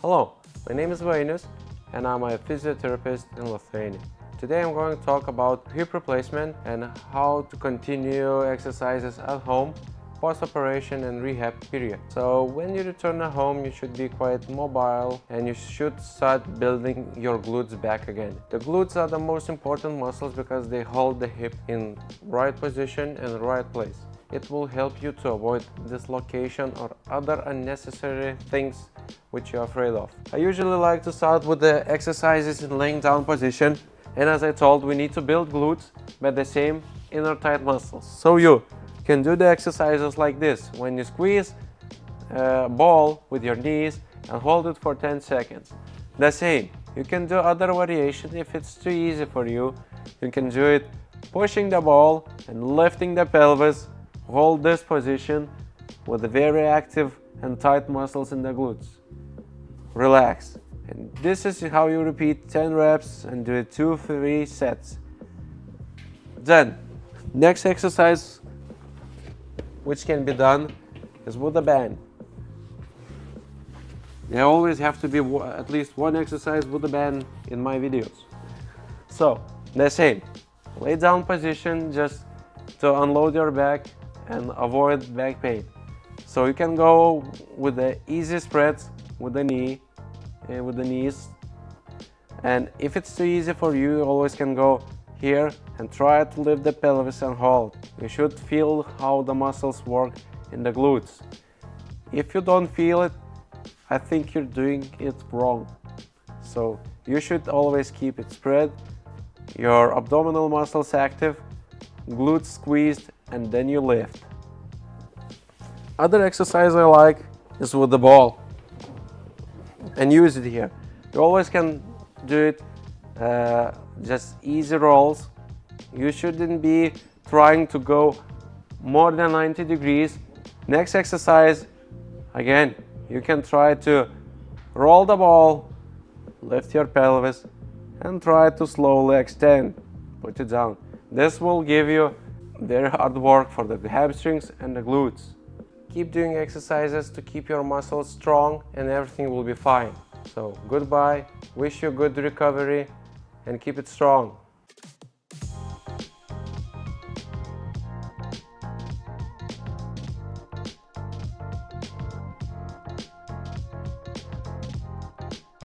Hello, my name is Vainius and I'm a physiotherapist in Lithuania. Today I'm going to talk about hip replacement and how to continue exercises at home, post-operation and rehab period. So when you return at home, you should be quite mobile and you should start building your glutes back again. The glutes are the most important muscles because they hold the hip in right position and right place. It will help you to avoid dislocation or other unnecessary things which you're afraid of. I usually like to start with the exercises in laying down position, and as I told, we need to build glutes but the same inner thigh muscles. So you can do the exercises like this. When you squeeze a ball with your knees and hold it for 10 seconds. The same. You can do other variation if it's too easy for you. You can do it pushing the ball and lifting the pelvis. Hold this position with very active and tight muscles in the glutes. Relax. And this is how you repeat 10 reps and do it 2-3 sets. Then, next exercise which can be done is with a band. There always have to be at least one exercise with a band in my videos. So, the same. Lay down position just to unload your back and avoid back pain. So you can go with the easy spreads with the knees, and if it's too easy for you, you always can go here and try to lift the pelvis and hold. You should feel how the muscles work in the glutes. If you don't feel it, I think you're doing it wrong. So you should always keep it spread, your abdominal muscles active, glutes squeezed, and then you lift. Other exercise I like is with the ball and use it here. You always can do it just easy rolls. You shouldn't be trying to go more than 90 degrees. Next exercise, again, you can try to roll the ball, lift your pelvis, and try to slowly extend. Put it down. This will give you very hard work for the hamstrings and the glutes. Keep doing exercises to keep your muscles strong and everything will be fine. So goodbye, wish you good recovery and keep it strong.